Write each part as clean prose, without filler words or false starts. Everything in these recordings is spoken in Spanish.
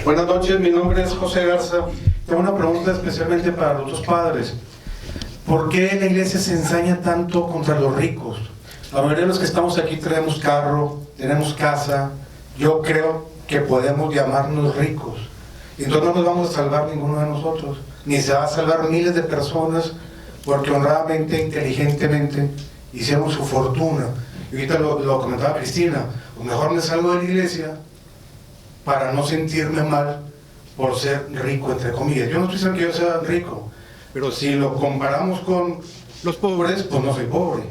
Buenas noches, mi nombre es José Garza. Tengo una pregunta especialmente para los dos padres. ¿Por qué en la iglesia se ensaña tanto contra los ricos? La mayoría de los que estamos aquí tenemos carro, tenemos casa. Yo creo que podemos llamarnos ricos. Entonces no nos vamos a salvar ninguno de nosotros, ni se va a salvar miles de personas porque honradamente, inteligentemente hicieron su fortuna. Y ahorita lo comentaba Cristina, o mejor me salgo de la iglesia para no sentirme mal por ser rico, entre comillas. Yo no estoy diciendo que yo sea rico, pero si lo comparamos con los pobres, pues no soy pobre.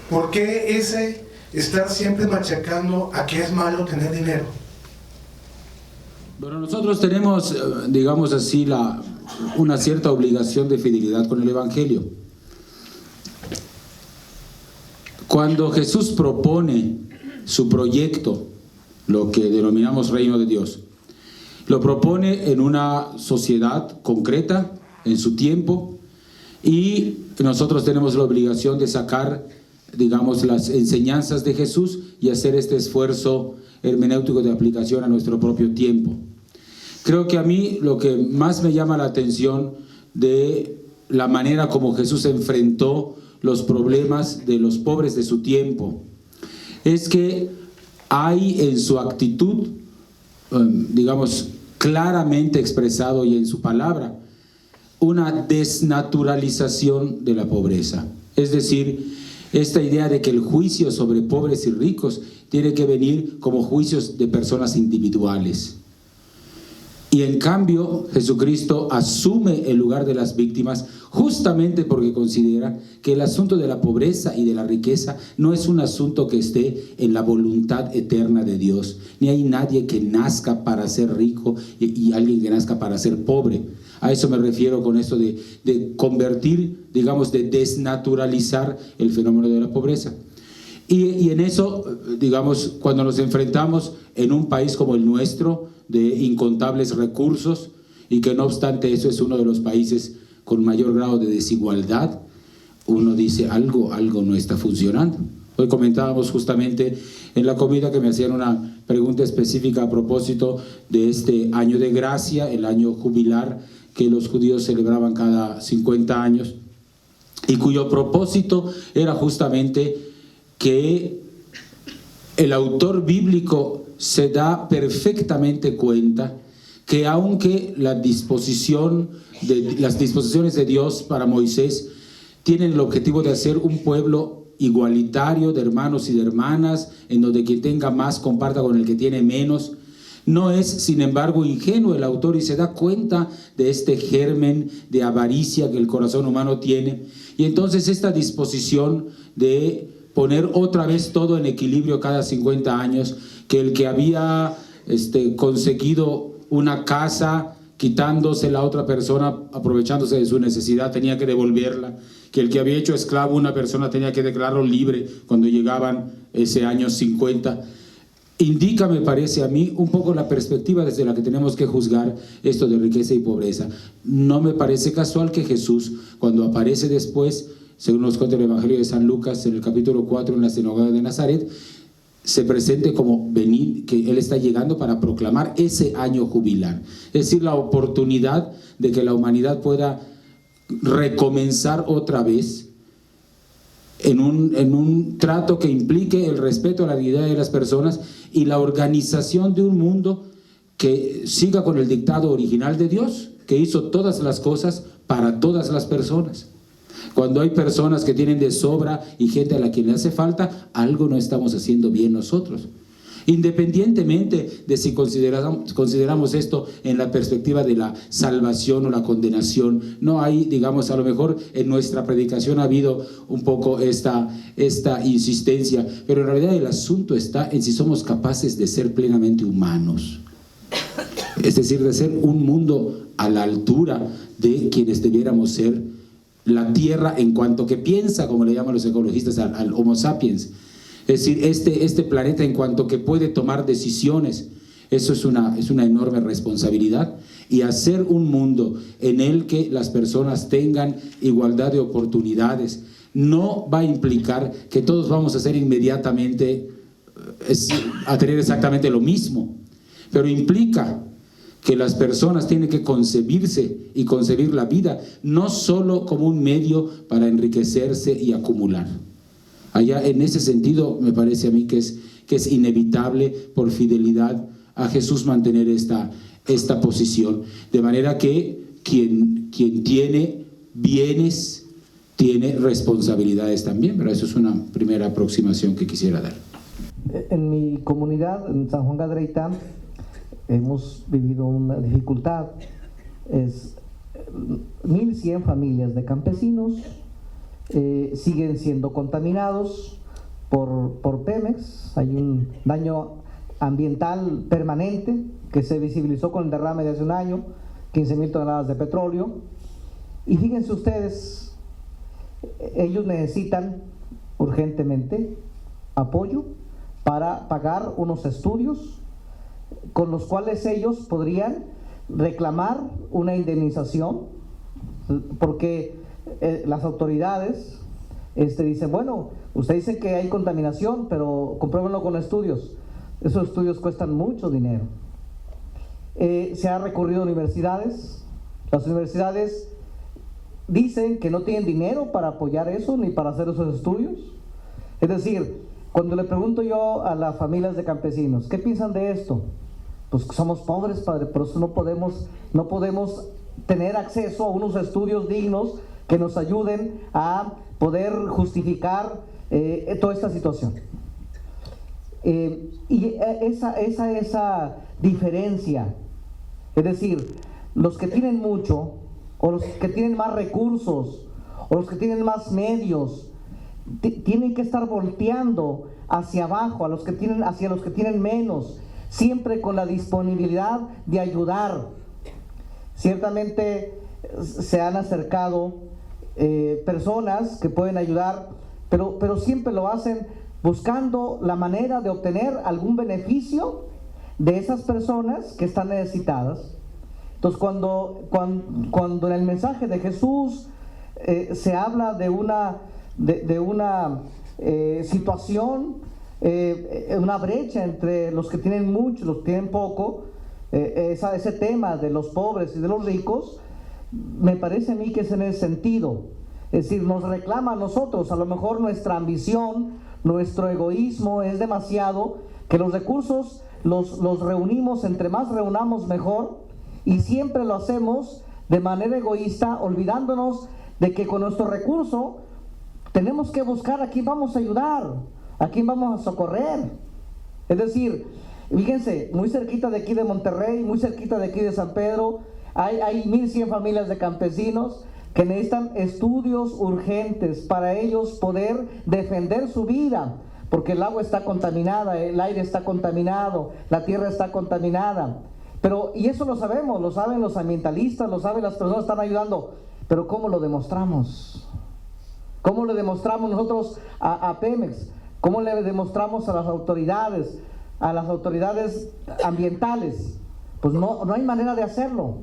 ¿Por qué ese estar siempre machacando a que es malo tener dinero? Bueno, nosotros tenemos, digamos así, una cierta obligación de fidelidad con el Evangelio. Cuando Jesús propone su proyecto, lo que denominamos reino de Dios, lo propone en una sociedad concreta, en su tiempo, y nosotros tenemos la obligación de sacar, digamos, las enseñanzas de Jesús y hacer este esfuerzo hermenéutico de aplicación a nuestro propio tiempo. Creo que a mí lo que más me llama la atención de la manera como Jesús enfrentó los problemas de los pobres de su tiempo es que hay en su actitud, digamos, claramente expresado y en su palabra, una desnaturalización de la pobreza. Es decir, esta idea de que el juicio sobre pobres y ricos tiene que venir como juicios de personas individuales. Y en cambio, Jesucristo asume el lugar de las víctimas justamente porque considera que el asunto de la pobreza y de la riqueza no es un asunto que esté en la voluntad eterna de Dios. Ni hay nadie que nazca para ser rico y alguien que nazca para ser pobre. A eso me refiero con esto de convertir, digamos, de desnaturalizar el fenómeno de la pobreza. Y en eso, digamos, cuando nos enfrentamos en un país como el nuestro, de incontables recursos, y que no obstante eso es uno de los países con mayor grado de desigualdad, uno dice algo no está funcionando. Hoy comentábamos justamente en la comida que me hacían una pregunta específica a propósito de este año de gracia, el año jubilar que los judíos celebraban cada 50 años, y cuyo propósito era justamente que el autor bíblico se da perfectamente cuenta que aunque las disposiciones de Dios para Moisés tienen el objetivo de hacer un pueblo igualitario de hermanos y de hermanas, en donde quien tenga más comparta con el que tiene menos, no es sin embargo ingenuo el autor y se da cuenta de este germen de avaricia que el corazón humano tiene, y entonces esta disposición de poner otra vez todo en equilibrio cada 50 años, que el que había conseguido una casa quitándose la otra persona, aprovechándose de su necesidad, tenía que devolverla, que el que había hecho esclavo una persona tenía que declararlo libre cuando llegaban ese año 50. Indica, me parece a mí, un poco la perspectiva desde la que tenemos que juzgar esto de riqueza y pobreza. No me parece casual que Jesús, cuando aparece después, según nos cuenta el Evangelio de San Lucas, en el capítulo 4, en la sinagoga de Nazaret, se presente como venir, que Él está llegando para proclamar ese año jubilar. Es decir, la oportunidad de que la humanidad pueda recomenzar otra vez en un trato que implique el respeto a la dignidad de las personas y la organización de un mundo que siga con el dictado original de Dios, que hizo todas las cosas para todas las personas. Cuando hay personas que tienen de sobra y gente a la que le hace falta, algo no estamos haciendo bien nosotros. Independientemente de si consideramos esto en la perspectiva de la salvación o la condenación, no hay, digamos, a lo mejor en nuestra predicación ha habido un poco esta insistencia, pero en realidad el asunto está en si somos capaces de ser plenamente humanos. Es decir, de ser un mundo a la altura de quienes debiéramos ser la tierra en cuanto que piensa, como le llaman los ecologistas, al Homo sapiens. Es decir, este planeta en cuanto que puede tomar decisiones. Eso es una enorme responsabilidad, y hacer un mundo en el que las personas tengan igualdad de oportunidades no va a implicar que todos vamos a ser inmediatamente a tener exactamente lo mismo, pero implica que las personas tienen que concebirse y concebir la vida no solo como un medio para enriquecerse y acumular. Allá en ese sentido me parece a mí que es inevitable por fidelidad a Jesús mantener esta posición, de manera que quien tiene bienes tiene responsabilidades también, pero eso es una primera aproximación que quisiera dar. En mi comunidad, en San Juan Gadreita, hemos vivido una dificultad. Es 1,100 familias de campesinos siguen siendo contaminados por Pemex. Hay un daño ambiental permanente que se visibilizó con el derrame de hace un año, 15,000 toneladas de petróleo. Y fíjense ustedes, ellos necesitan urgentemente apoyo para pagar unos estudios con los cuales ellos podrían reclamar una indemnización, porque las autoridades dicen, bueno, usted dice que hay contaminación, pero compruébenlo con estudios. Esos estudios cuestan mucho dinero. Se ha recurrido a universidades. Las universidades dicen que no tienen dinero para apoyar eso, ni para hacer esos estudios. Es decir, cuando le pregunto yo a las familias de campesinos, ¿qué piensan de esto? Pues somos pobres, padre, por eso no podemos tener acceso a unos estudios dignos que nos ayuden a poder justificar toda esta situación. Y esa diferencia, es decir, los que tienen mucho, o los que tienen más recursos, o los que tienen más medios, tienen que estar volteando hacia abajo, hacia los que tienen menos, siempre con la disponibilidad de ayudar. Ciertamente se han acercado personas que pueden ayudar, pero siempre lo hacen buscando la manera de obtener algún beneficio de esas personas que están necesitadas. Entonces, cuando en el mensaje de Jesús se habla de una situación, una brecha entre los que tienen mucho y los que tienen poco, ese tema de los pobres y de los ricos, me parece a mí que es en ese sentido. Es decir, nos reclama a nosotros, a lo mejor nuestra ambición, nuestro egoísmo es demasiado, que los recursos los reunimos, entre más reunamos mejor, y siempre lo hacemos de manera egoísta, olvidándonos de que con nuestro recurso tenemos que buscar a quién vamos a ayudar, a quién vamos a socorrer. Es decir, fíjense, muy cerquita de aquí de Monterrey, muy cerquita de aquí de San Pedro, hay 1,100 familias de campesinos que necesitan estudios urgentes para ellos poder defender su vida, porque el agua está contaminada, el aire está contaminado, la tierra está contaminada. Y eso lo sabemos, lo saben los ambientalistas, lo saben las personas que están ayudando, pero ¿cómo lo demostramos? ¿Cómo le demostramos nosotros a Pemex? ¿Cómo le demostramos a las autoridades ambientales? Pues no hay manera de hacerlo.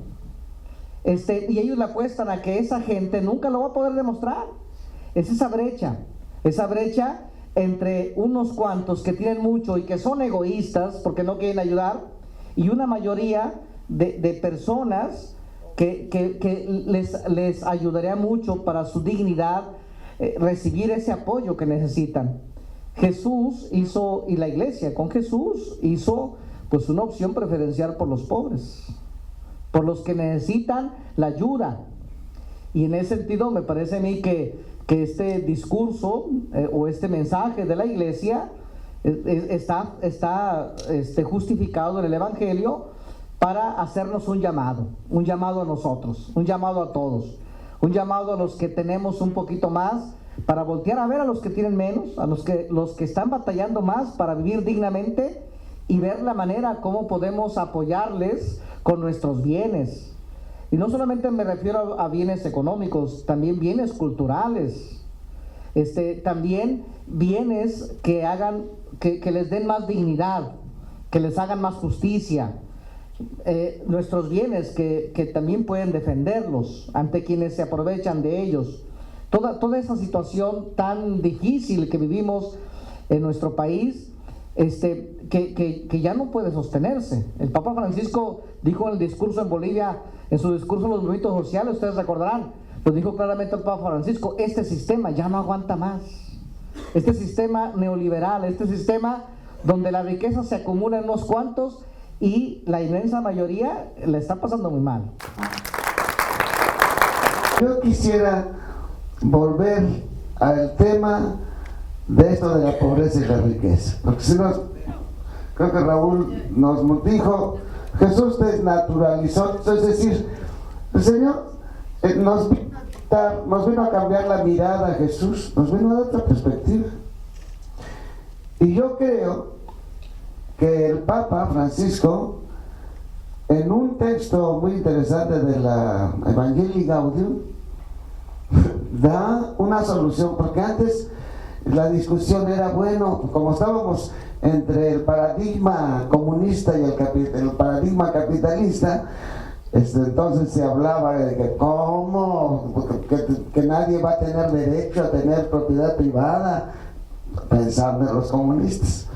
Y ellos le apuestan a que esa gente nunca lo va a poder demostrar. Es esa brecha entre unos cuantos que tienen mucho y que son egoístas porque no quieren ayudar, y una mayoría de personas que les ayudaría mucho para su dignidad recibir ese apoyo que necesitan. Jesús hizo, y la iglesia con Jesús hizo pues una opción preferencial por los pobres, por los que necesitan la ayuda. Y en ese sentido me parece a mí que este discurso o este mensaje de la iglesia está justificado en el Evangelio para hacernos un llamado a nosotros, un llamado a todos, un llamado a los que tenemos un poquito más, para voltear a ver a los que tienen menos, a los que están batallando más para vivir dignamente, y ver la manera como podemos apoyarles con nuestros bienes. Y no solamente me refiero a bienes económicos, también bienes culturales, también bienes que hagan, que les den más dignidad, que les hagan más justicia, nuestros bienes que también pueden defenderlos ante quienes se aprovechan de ellos. Toda esa situación tan difícil que vivimos en nuestro país que ya no puede sostenerse. El Papa Francisco dijo en el discurso en Bolivia, en su discurso en los movimientos sociales, ustedes recordarán, pues dijo claramente el Papa Francisco, este sistema ya no aguanta más. Este sistema neoliberal, este sistema donde la riqueza se acumula en unos cuantos y la inmensa mayoría le está pasando muy mal. Yo quisiera volver al tema de esto de la pobreza y la riqueza, porque si nos, creo que Raúl nos dijo, Jesús desnaturalizó, es decir, el Señor nos vino a cambiar la mirada a Jesús, nos vino a dar otra perspectiva. Y yo creo que el Papa Francisco, en un texto muy interesante de la Evangelii Gaudium, da una solución, porque antes la discusión era, bueno, como estábamos entre el paradigma comunista y el paradigma capitalista, entonces se hablaba de que cómo, que nadie va a tener derecho a tener propiedad privada, pensando en los comunistas.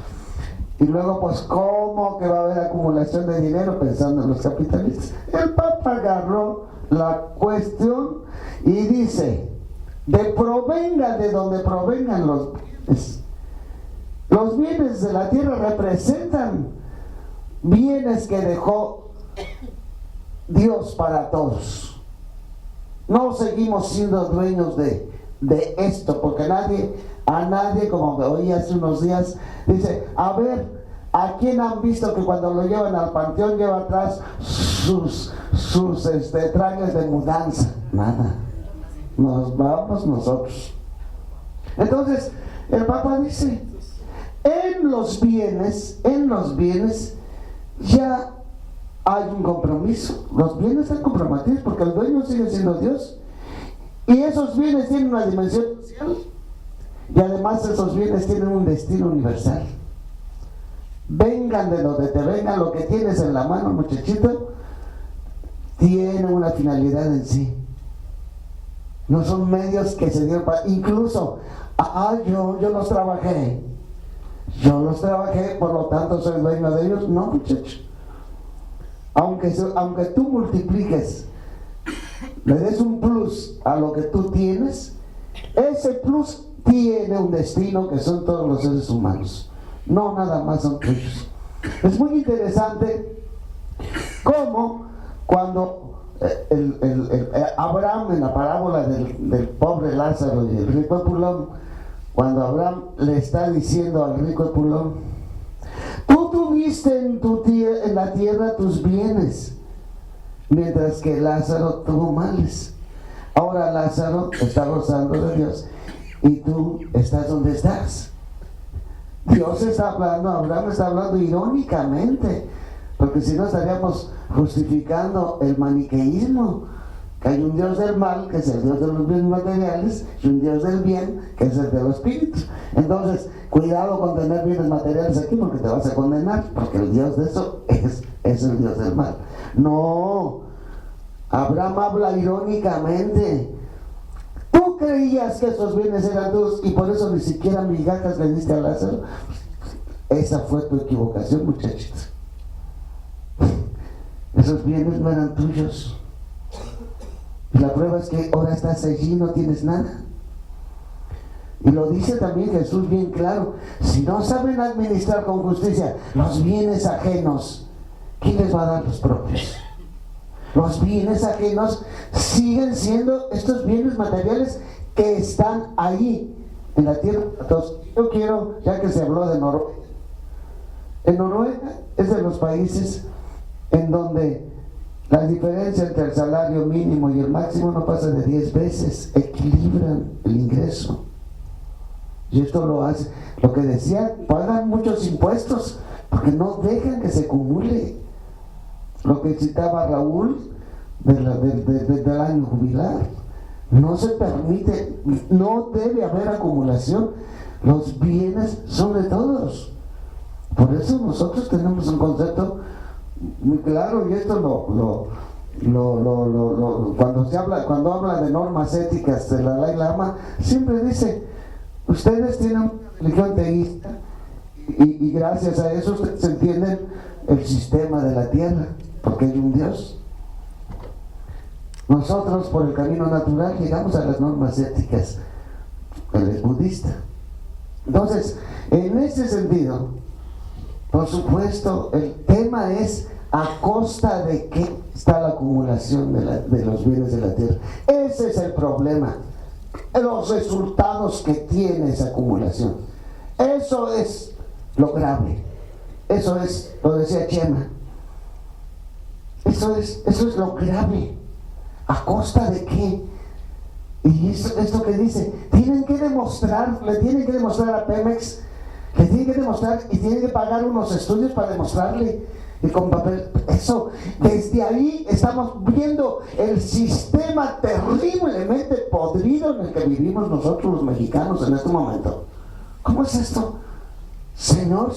Y luego, pues, ¿cómo que va a haber acumulación de dinero? Pensando en los capitalistas. El Papa agarró la cuestión y dice, provengan de donde provengan los bienes. Los bienes de la tierra representan bienes que dejó Dios para todos. No seguimos siendo dueños de esto, porque a nadie, como oí hace unos días, dice, a ver, ¿a quién han visto que cuando lo llevan al panteón lleva atrás sus trajes de mudanza? Nada. Nos vamos nosotros. Entonces, el Papa dice, en los bienes ya hay un compromiso. Los bienes están comprometidos porque el dueño sigue siendo Dios. Y esos bienes tienen una dimensión social. Y además esos bienes tienen un destino universal. Vengan de donde te vengan, lo que tienes en la mano, muchachito, tiene una finalidad en sí. No son medios que se dieron para... Incluso, yo los trabajé. Por lo tanto soy dueño de ellos. No, muchacho. Aunque tú multipliques, le des un plus a lo que tú tienes, ese plus tiene un destino que son todos los seres humanos. No nada más son tuyos. Es muy interesante cómo cuando Abraham, en la parábola del pobre Lázaro y el rico Epulón, cuando Abraham le está diciendo al rico Epulón, tú tuviste en la tierra tus bienes, mientras que Lázaro tuvo males. Ahora Lázaro está gozando de Dios y tú estás donde estás. Dios está hablando, Abraham está hablando irónicamente, porque si no estaríamos justificando el maniqueísmo, que hay un Dios del mal, que es el Dios de los bienes materiales, y un Dios del bien, que es el de los espíritus. Entonces, cuidado con tener bienes materiales aquí, porque te vas a condenar, porque el Dios de eso es el Dios del mal. No, Abraham habla irónicamente. Tú creías que esos bienes eran tuyos y por eso ni siquiera migajas le diste a Lázaro. Esa fue tu equivocación, muchachitos. Esos bienes no eran tuyos. Y la prueba es que ahora estás allí y no tienes nada. Y lo dice también Jesús bien claro. Si no saben administrar con justicia los bienes ajenos, ¿quién les va a dar los propios? Los bienes ajenos siguen siendo estos bienes materiales que están ahí en la tierra. Entonces, yo quiero, ya que se habló de Noruega, en Noruega es de los países en donde la diferencia entre el salario mínimo y el máximo no pasa de 10 veces, equilibran el ingreso. Y esto lo hace, lo que decía, pagan muchos impuestos porque no dejan que se acumule. Lo que citaba Raúl del año jubilar, no se permite, no debe haber acumulación. Los bienes son de todos. Por eso nosotros tenemos un concepto muy claro, y esto cuando habla de normas éticas de la Dalai Lama, siempre dice, ustedes tienen una religión teísta y gracias a eso se entiende el sistema de la tierra, porque hay un Dios. Nosotros por el camino natural llegamos a las normas éticas. Él es budista. Entonces, en ese sentido, por supuesto, el tema es a costa de qué está la acumulación de los bienes de la tierra. Ese es el problema, los resultados que tiene esa acumulación. Eso es lo grave. Eso es, lo decía Chema, eso es lo grave. ¿A costa de qué? Y esto que dice, le tienen que demostrar a Pemex, le tienen que demostrar y tienen que pagar unos estudios para demostrarle, y con papel. Eso, desde ahí estamos viendo el sistema terriblemente podrido en el que vivimos nosotros los mexicanos en este momento. ¿Cómo es esto? Señor,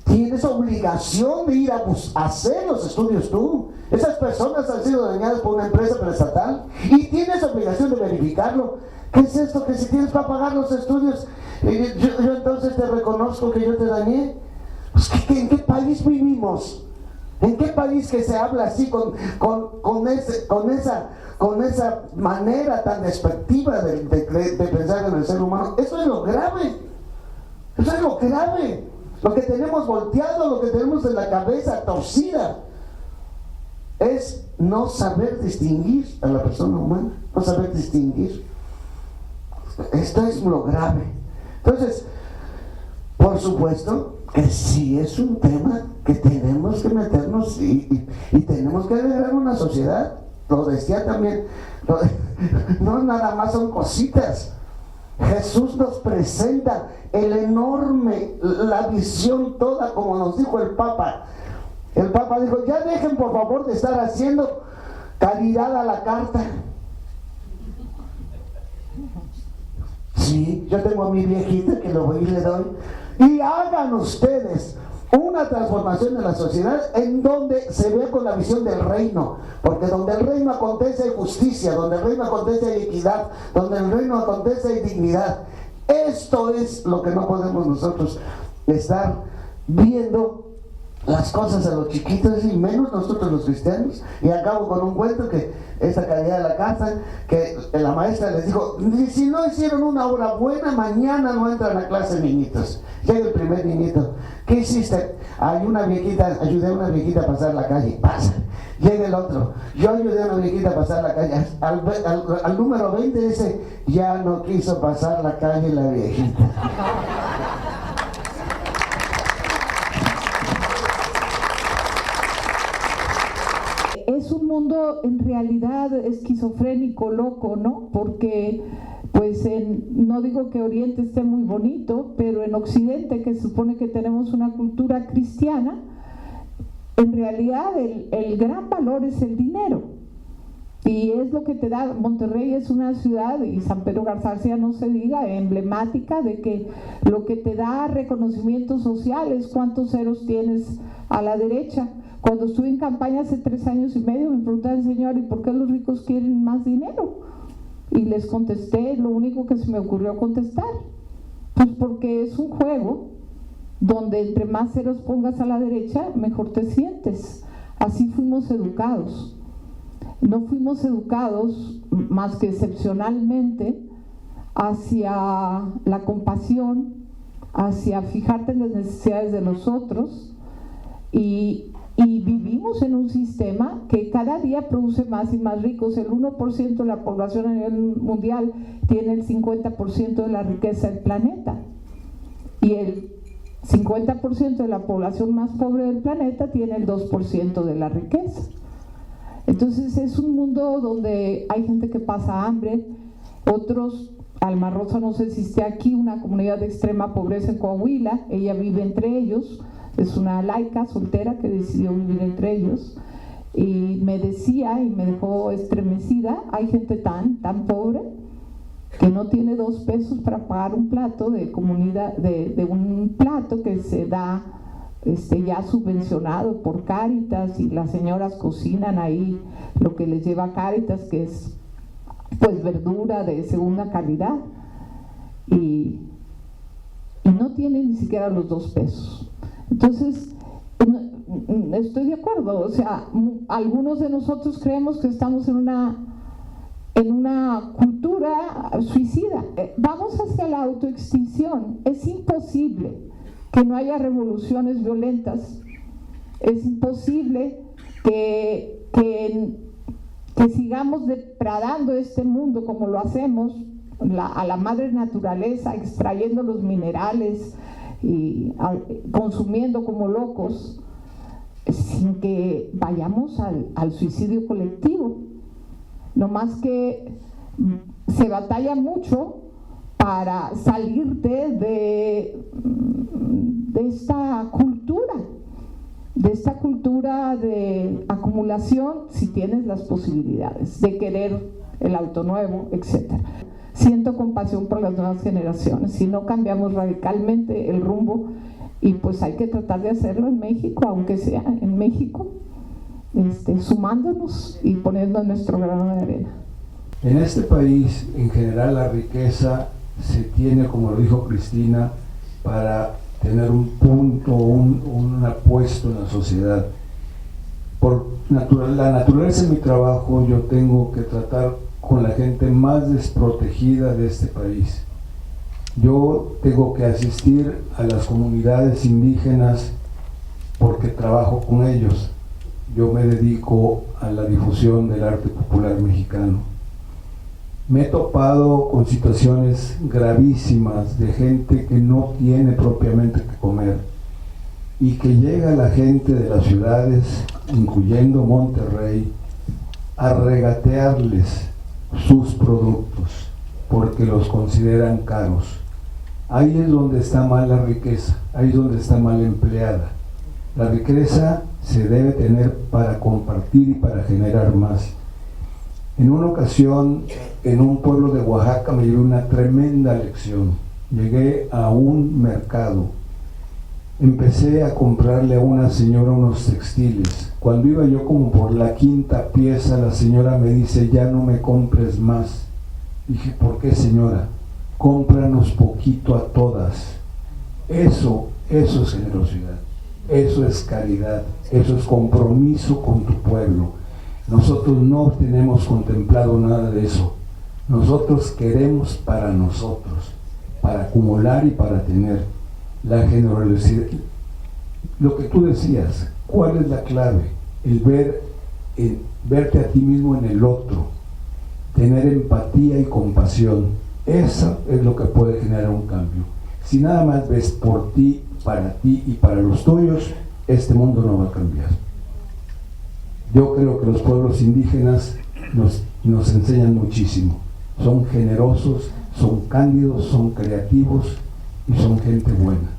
tienes obligación de ir a hacer los estudios tú. Esas personas han sido dañadas por una empresa preestatal y tienes obligación de verificarlo. ¿Qué es esto? Que si tienes para pagar los estudios, yo entonces te reconozco que yo te dañé. Pues, ¿en qué país vivimos? ¿En qué país que se habla así con esa manera tan despectiva de pensar en el ser humano? Eso es lo grave. Eso es lo grave. Lo que tenemos volteado, lo que tenemos en la cabeza torcida, es no saber distinguir a la persona humana, no saber distinguir. Esto es lo grave. Entonces, por supuesto que sí es un tema que tenemos que meternos y tenemos que alegrar una sociedad. Lo decía también, no nada más son cositas. Jesús nos presenta la visión toda, como nos dijo el Papa. El Papa dijo, ya dejen por favor de estar haciendo caridad a la carta. Sí, yo tengo a mi viejita que lo voy y le doy. Y hagan ustedes una transformación de la sociedad en donde se ve con la visión del reino, porque donde el reino acontece hay justicia, donde el reino acontece hay equidad, donde el reino acontece hay dignidad. Esto es lo que no podemos nosotros estar viendo las cosas a los chiquitos y menos nosotros los cristianos. Y acabo con un cuento que esta caridad de la casa, que la maestra les dijo, si no hicieron una obra buena, mañana no entran a clase niñitos. Llega el primer niñito, ¿qué hiciste? Ayudé a una viejita a pasar la calle. Pasa. Llega el otro, yo ayudé a una viejita a pasar la calle. Al número 20 dice, ya no quiso pasar la calle la viejita. Es un mundo en realidad esquizofrénico, loco, ¿no? Porque pues no digo que Oriente esté muy bonito, pero en Occidente, que se supone que tenemos una cultura cristiana, en realidad el gran valor es el dinero. Y es lo que te da. Monterrey es una ciudad, y San Pedro Garza no se diga, emblemática de que lo que te da reconocimiento social es cuántos ceros tienes a la derecha. Cuando estuve en campaña hace 3 años y medio, me preguntaban, señor, ¿y por qué los ricos quieren más dinero? Y les contesté lo único que se me ocurrió contestar. Pues porque es un juego donde entre más ceros pongas a la derecha, mejor te sientes. Así fuimos educados. No fuimos educados más que excepcionalmente hacia la compasión, hacia fijarte en las necesidades de los otros, y vivimos en un sistema que cada día produce más y más ricos. El 1% de la población a nivel mundial tiene el 50% de la riqueza del planeta, y el 50% de la población más pobre del planeta tiene el 2% de la riqueza. Entonces es un mundo donde hay gente que pasa hambre, otros, Alma Rosa no sé si esté aquí, una comunidad de extrema pobreza en Coahuila, ella vive entre ellos, es una laica soltera que decidió vivir entre ellos, y me decía, y me dejó estremecida, hay gente tan pobre que no tiene 2 pesos para pagar un plato de comunidad, de un plato que se da ya subvencionado por Cáritas, y las señoras cocinan ahí lo que les lleva Cáritas, que es pues verdura de segunda calidad, y no tiene ni siquiera los 2 pesos. Entonces, estoy de acuerdo, o sea, algunos de nosotros creemos que estamos en una cultura suicida. Vamos hacia la autoextinción. Es imposible que no haya revoluciones violentas. Es imposible que sigamos depredando este mundo como lo hacemos, a la madre naturaleza, extrayendo los minerales y consumiendo como locos, sin que vayamos al suicidio colectivo. No más que se batalla mucho para salirte de esta cultura de acumulación, si tienes las posibilidades de querer el auto nuevo, etc. Siento compasión por las nuevas generaciones. Si no cambiamos radicalmente el rumbo, y pues hay que tratar de hacerlo en México, aunque sea en México, sumándonos y poniendo nuestro grano de arena. En este país, en general, la riqueza se tiene, como lo dijo Cristina, para tener un punto, un apuesto en la sociedad. Por la naturaleza de mi trabajo, yo tengo que tratar con la gente más desprotegida de este país. Yo tengo que asistir a las comunidades indígenas porque trabajo con ellos. Yo me dedico a la difusión del arte popular mexicano. Me he topado con situaciones gravísimas de gente que no tiene propiamente que comer y que llega la gente de las ciudades, incluyendo Monterrey, a regatearles sus productos porque los consideran caros. Ahí es donde está mal la riqueza, ahí es donde está mal empleada. La riqueza se debe tener para compartir y para generar más. En una ocasión, en un pueblo de Oaxaca, me llevé una tremenda lección. Llegué a un mercado, empecé a comprarle a una señora unos textiles. Cuando iba yo como por la 5ª pieza, la señora me dice: ya no me compres más. Dije: ¿por qué, señora? Cómpranos poquito a todas. Eso es generosidad, eso es caridad, eso es compromiso con tu pueblo. Nosotros no tenemos contemplado nada de eso. Nosotros queremos para nosotros, para acumular y para tener. La generosidad, lo que tú decías, ¿cuál es la clave? El verte a ti mismo en el otro, tener empatía y compasión. Eso es lo que puede generar un cambio. Si nada más ves por ti y para los tuyos, este mundo no va a cambiar. Yo creo que los pueblos indígenas nos enseñan muchísimo. Son generosos, son cándidos, son creativos y son gente buena.